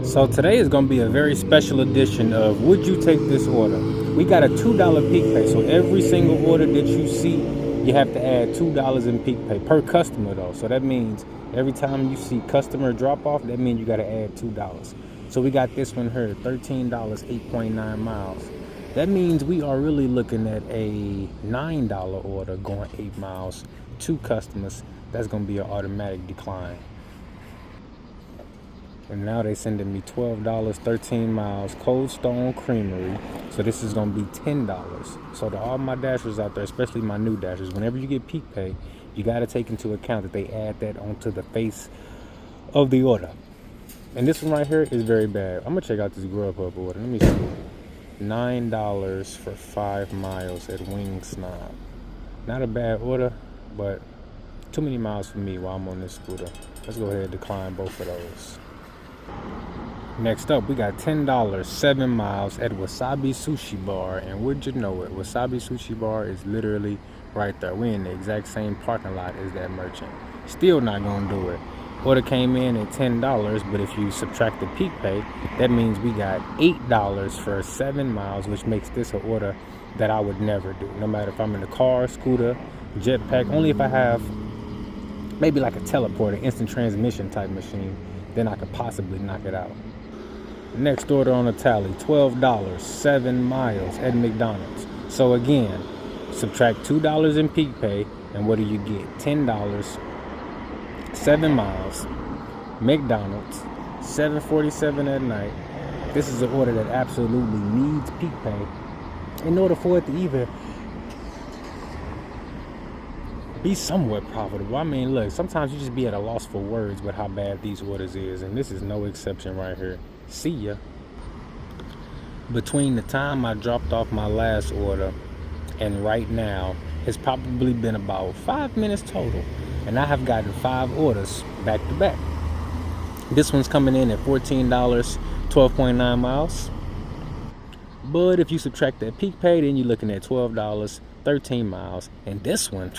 So today is going to be a very special edition of Would You Take This Order? We got a $2 peak pay. So every single order that you see, you have to add $2 in peak pay per customer though. So that means every time you see customer drop off, that means you got to add $2. So we got this one here, $13, 8.9 miles. That means we are really looking at a $9 order going 8 miles to customers. That's going to be an automatic decline. And now they sending me $12, 13 miles, Cold Stone Creamery. So this is gonna be $10. So to all my dashers out there, especially my new dashers, whenever you get peak pay, you gotta take into account that they add that onto the face of the order. And this one right here is very bad. I'm gonna check out this Grubhub order. Let me see. $9 for 5 miles at Wing Snob. Not a bad order, but too many miles for me while I'm on this scooter. Let's go ahead and decline both of those. Next up, we got $10, 7 miles at Wasabi Sushi Bar. And would you know it, Wasabi Sushi Bar is literally right there. We're in the exact same parking lot as that merchant. Still not gonna do it. Order came in at $10, but if you subtract the peak pay, that means we got $8 for 7 miles, which makes this an order that I would never do. No matter if I'm in the car, scooter, jetpack, only if I have maybe like a teleporter, instant transmission type machine, then I could possibly knock it out. Next order on the tally, $12, 7 miles at McDonald's. So again, subtract $2 in peak pay, and what do you get? $10, 7 miles, McDonald's, 7:47 at night. This is an order that absolutely needs peak pay in order for it to even be somewhat profitable. I mean, look, sometimes you just be at a loss for words with how bad these orders is, and this is no exception right here. See ya. Between the time I dropped off my last order and right now, it's probably been about 5 minutes total, and I have gotten 5 orders back to back. This one's coming in at $14, 12.9 miles. But if you subtract that peak pay, then you're looking at $12, 13 miles, and this one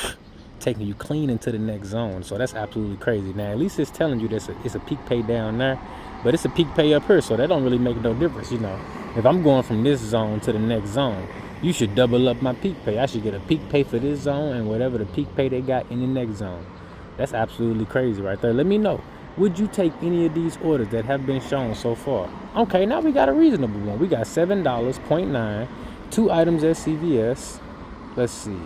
taking you clean into the next zone. So that's absolutely crazy. Now at least it's telling you that it's a peak pay down there, but it's a peak pay up here, so that don't really make no difference. If I'm going from this zone to the next zone, you should double up my peak pay. I should get a peak pay for this zone and whatever the peak pay they got in the next zone. That's absolutely crazy right there. Let me know, would you take any of these orders that have been shown so far? Okay, now we got a reasonable one. We got $7.9, 2 items at CVS. Let's see.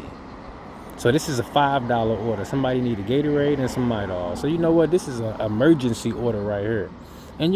So this is a $5 order. Somebody need a Gatorade and some Midol. So you know what? This is an emergency order right here. And